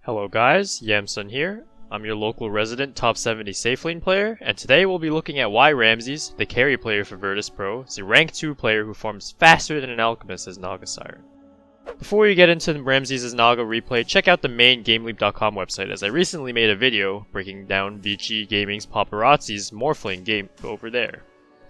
Hello guys, Yamsun here. I'm your local resident top 70 Safelane player, and today we'll be looking at why Ramses, the carry player for Virtus Pro, is a rank 2 player who farms faster than an alchemist as Naga Siren. Before you get into Ramses' Naga replay, check out the main GameLeap.com website, as I recently made a video breaking down Vici Gaming's Paparazzi's Morphling game over there.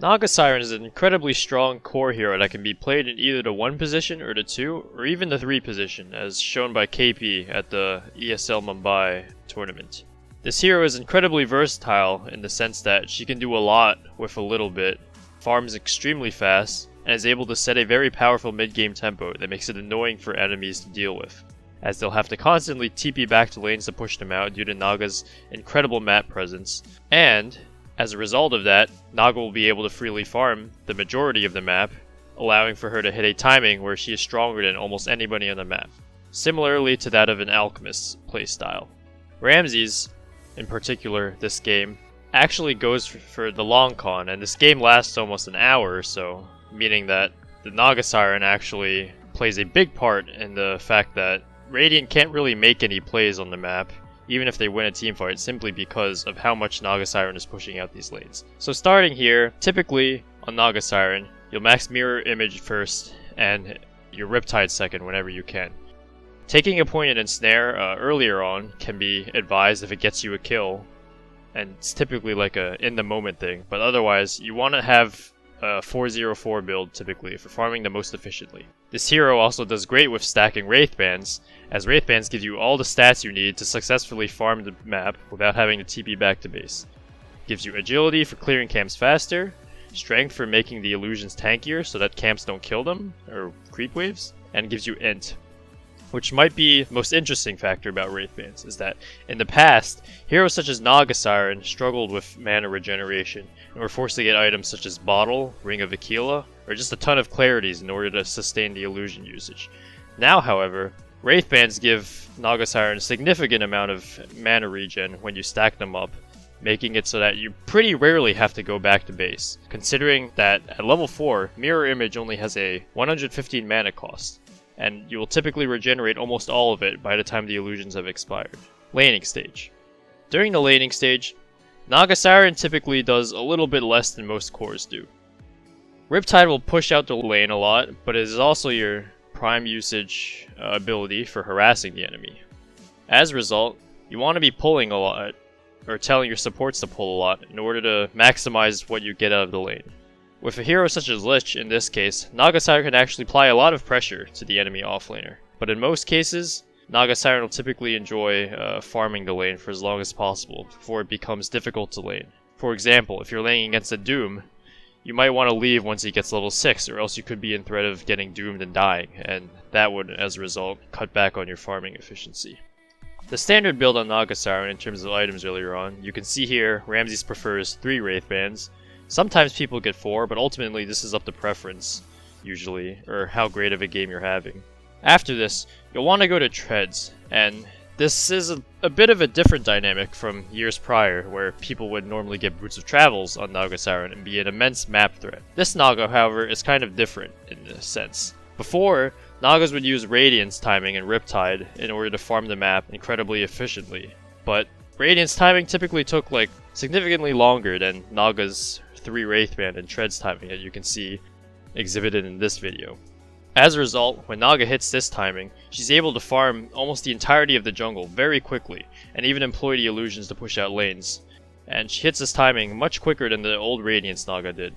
Naga Siren is an incredibly strong core hero that can be played in either the 1 position or the 2 or even the 3 position, as shown by KP at the ESL Mumbai tournament. This hero is incredibly versatile in the sense that she can do a lot with a little bit, farms extremely fast, and is able to set a very powerful mid-game tempo that makes it annoying for enemies to deal with, as they'll have to constantly TP back to lanes to push them out due to Naga's incredible map presence, and as a result of that, Naga will be able to freely farm the majority of the map, allowing for her to hit a timing where she is stronger than almost anybody on the map, similarly to that of an alchemist's playstyle. Ramses, in particular this game, actually goes for the long con, and this game lasts almost an hour or so, meaning that the Naga Siren actually plays a big part in the fact that Radiant can't really make any plays on the map, even if they win a teamfight, simply because of how much Naga Siren is pushing out these lanes. So starting here, typically on Naga Siren, you'll max Mirror Image first, and your Riptide second whenever you can. Taking a point and ensnare earlier on can be advised if it gets you a kill, and it's typically like a in-the-moment thing, but otherwise, you want to have a 4-0-4 build typically for farming the most efficiently. This hero also does great with stacking Wraith Bands, as Wraith Bands give you all the stats you need to successfully farm the map without having to TP back to base. Gives you agility for clearing camps faster, strength for making the illusions tankier so that camps don't kill them, or creep waves, and gives you int. Which might be the most interesting factor about Wraith Bands, is that in the past, heroes such as Naga Siren struggled with mana regeneration, and were forced to get items such as Bottle, Ring of Aquila, or just a ton of clarities in order to sustain the illusion usage. Now, however, Wraith Bands give Naga Siren a significant amount of mana regen when you stack them up, making it so that you pretty rarely have to go back to base, considering that at level 4, Mirror Image only has a 115 mana cost, and you will typically regenerate almost all of it by the time the illusions have expired. Laning stage. During the laning stage, Naga Siren typically does a little bit less than most cores do. Riptide will push out the lane a lot, but it is also your prime usage ability for harassing the enemy. As a result, you want to be pulling a lot, or telling your supports to pull a lot, in order to maximize what you get out of the lane. With a hero such as Lich, in this case, Naga Siren can actually apply a lot of pressure to the enemy offlaner. But in most cases, Naga Siren will typically enjoy farming the lane for as long as possible before it becomes difficult to lane. For example, if you're laning against a Doom, you might want to leave once he gets level 6, or else you could be in threat of getting doomed and dying, and that would, as a result, cut back on your farming efficiency. The standard build on Naga Siren in terms of items earlier on, you can see here Ramses prefers 3 Wraith Bands. Sometimes people get 4, but ultimately this is up to preference, usually, or how great of a game you're having. After this, you'll want to go to Treads, and this is a bit of a different dynamic from years prior, where people would normally get Boots of Travels on Naga Siren and be an immense map threat. This Naga, however, is kind of different in this sense. Before, Nagas would use Radiance timing and Riptide in order to farm the map incredibly efficiently, but Radiance timing typically took like significantly longer than Naga's 3 Wraith Band and Treads timing that you can see exhibited in this video. As a result, when Naga hits this timing, she's able to farm almost the entirety of the jungle very quickly, and even employ the illusions to push out lanes, and she hits this timing much quicker than the old Radiance Naga did.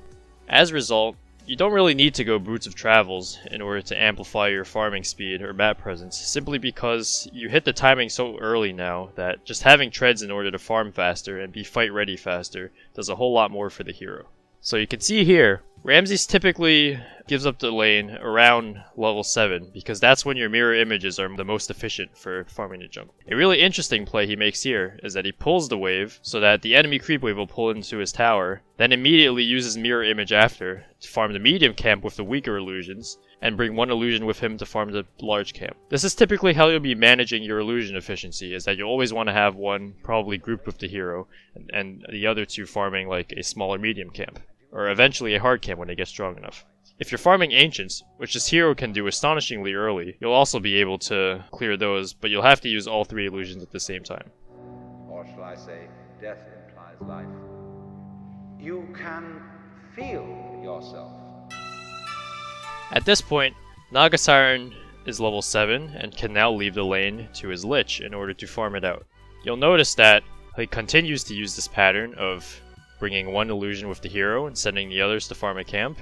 As a result, you don't really need to go Boots of Travels in order to amplify your farming speed or map presence, simply because you hit the timing so early now that just having Treads in order to farm faster and be fight ready faster does a whole lot more for the hero. So you can see here, Ramses typically gives up the lane around level 7, because that's when your mirror images are the most efficient for farming the jungle. A really interesting play he makes here is that he pulls the wave so that the enemy creep wave will pull into his tower, then immediately uses mirror image after to farm the medium camp with the weaker illusions, and bring 1 illusion with him to farm the large camp. This is typically how you'll be managing your illusion efficiency, is that you always want to have one probably grouped with the hero, and the other 2 farming like a smaller medium camp, or eventually a hard camp when they get strong enough. If you're farming Ancients, which this hero can do astonishingly early, you'll also be able to clear those, but you'll have to use all 3 illusions at the same time. Or shall I say, death implies life. You can feel yourself. At this point, Naga Siren is level 7 and can now leave the lane to his Lich in order to farm it out. You'll notice that he continues to use this pattern of bringing 1 illusion with the hero and sending the others to farm a camp.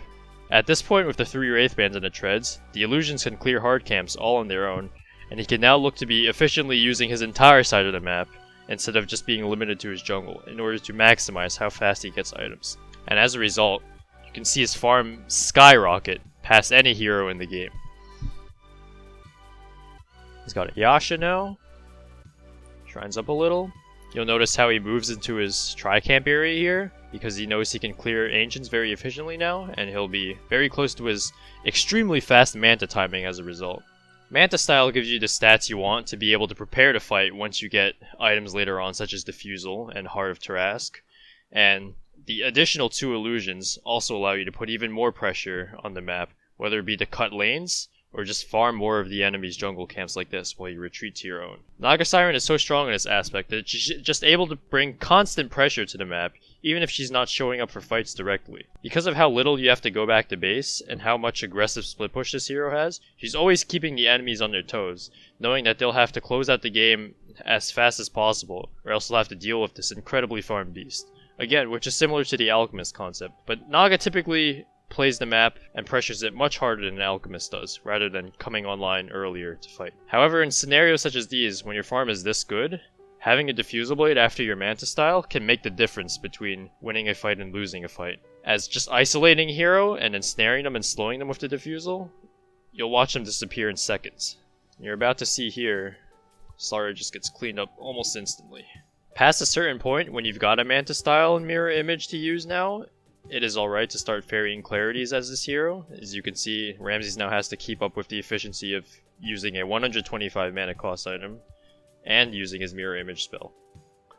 At this point, with the 3 Wraithbands and the treads, the illusions can clear hard camps all on their own, and he can now look to be efficiently using his entire side of the map instead of just being limited to his jungle in order to maximize how fast he gets items. And as a result, you can see his farm skyrocket past any hero in the game. He's got a Yasha now. Shrines up a little. You'll notice how he moves into his tri-camp area here, because he knows he can clear Ancients very efficiently now, and he'll be very close to his extremely fast Manta timing as a result. Manta style gives you the stats you want to be able to prepare to fight once you get items later on, such as Diffusal and Heart of Tarask, and the additional 2 illusions also allow you to put even more pressure on the map, whether it be to cut lanes, or just farm more of the enemy's jungle camps like this while you retreat to your own. Naga Siren is so strong in this aspect that she's just able to bring constant pressure to the map, even if she's not showing up for fights directly. Because of how little you have to go back to base, and how much aggressive split push this hero has, she's always keeping the enemies on their toes, knowing that they'll have to close out the game as fast as possible, or else they'll have to deal with this incredibly farmed beast. Again, which is similar to the Alchemist concept, but Naga typically plays the map and pressures it much harder than an Alchemist does, rather than coming online earlier to fight. However, in scenarios such as these, when your farm is this good, having a Diffusal Blade after your Manta style can make the difference between winning a fight and losing a fight. As just isolating a hero and ensnaring them and slowing them with the Diffusal, you'll watch them disappear in seconds. You're about to see here, Sara just gets cleaned up almost instantly. Past a certain point, when you've got a Manta style and Mirror Image to use now, it is alright to start ferrying Clarities as this hero. As you can see, Ramses now has to keep up with the efficiency of using a 125 mana cost item and using his Mirror Image spell.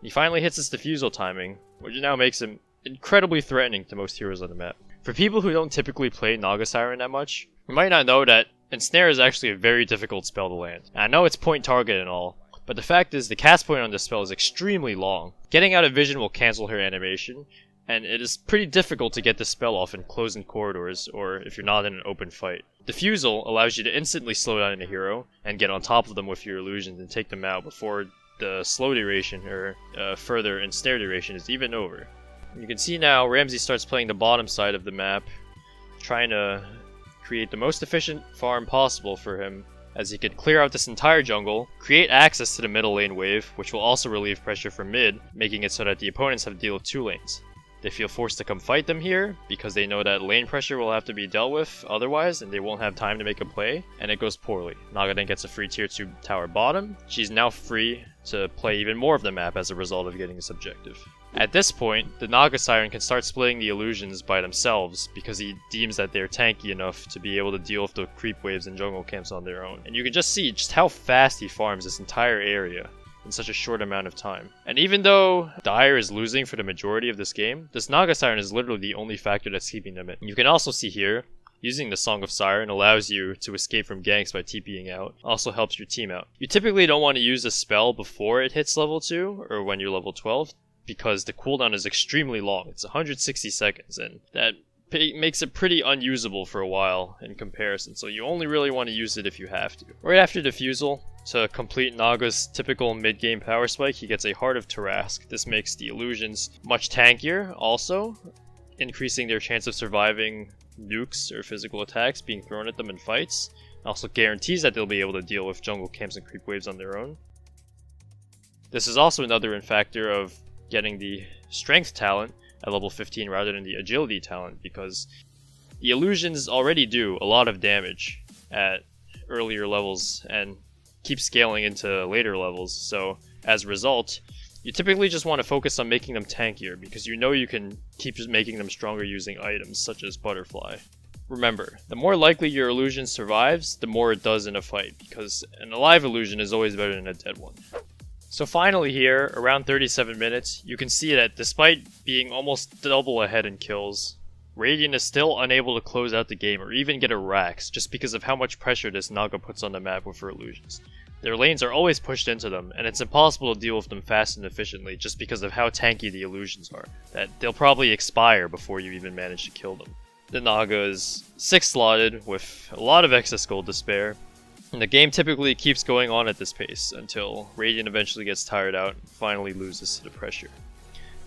He finally hits his Diffusal timing, which now makes him incredibly threatening to most heroes on the map. For people who don't typically play Naga Siren that much, you might not know that Ensnare is actually a very difficult spell to land. And I know it's point target and all, but the fact is the cast point on this spell is extremely long. Getting out of vision will cancel her animation, and it is pretty difficult to get this spell off in closed corridors, or if you're not in an open fight. Diffusal allows you to instantly slow down a hero, and get on top of them with your illusions and take them out before the slow duration, or further ensnare duration, is even over. You can see now Ramses starts playing the bottom side of the map, trying to create the most efficient farm possible for him, as he can clear out this entire jungle, create access to the middle lane wave, which will also relieve pressure from mid, making it so that the opponents have to deal with 2 lanes. They feel forced to come fight them here, because they know that lane pressure will have to be dealt with otherwise, and they won't have time to make a play, and it goes poorly. Naga then gets a free tier 2 tower bottom. She's now free to play even more of the map as a result of getting this objective. At this point, the Naga Siren can start splitting the illusions by themselves, because he deems that they're tanky enough to be able to deal with the creep waves and jungle camps on their own. And you can just see just how fast he farms this entire area in such a short amount of time. And even though Dire is losing for the majority of this game, this Naga Siren is literally the only factor that's keeping them in. You can also see here, using the Song of Siren allows you to escape from ganks by TPing out, also helps your team out. You typically don't want to use a spell before it hits level 2, or when you're level 12, because the cooldown is extremely long. It's 160 seconds, and that makes it pretty unusable for a while in comparison, so you only really want to use it if you have to. Right after Diffusal, to complete Naga's typical mid-game power spike, he gets a Heart of Tarask. This makes the illusions much tankier, also increasing their chance of surviving nukes or physical attacks being thrown at them in fights. Also guarantees that they'll be able to deal with jungle camps and creep waves on their own. This is also another factor of getting the strength talent at level 15 rather than the agility talent, because the illusions already do a lot of damage at earlier levels and keep scaling into later levels, so as a result, you typically just want to focus on making them tankier, because you know you can keep just making them stronger using items such as Butterfly. Remember, the more likely your illusion survives, the more it does in a fight, because an alive illusion is always better than a dead one. So finally here, around 37 minutes, you can see that despite being almost double ahead in kills Radiant is still unable to close out the game or even get a Rax just because of how much pressure this Naga puts on the map with her illusions. Their lanes are always pushed into them, and it's impossible to deal with them fast and efficiently just because of how tanky the illusions are, that they'll probably expire before you even manage to kill them. The Naga is 6 slotted with a lot of excess gold to spare, and the game typically keeps going on at this pace until Radiant eventually gets tired out and finally loses to the pressure.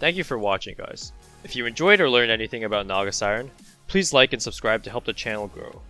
Thank you for watching, guys. If you enjoyed or learned anything about Naga Siren, please like and subscribe to help the channel grow.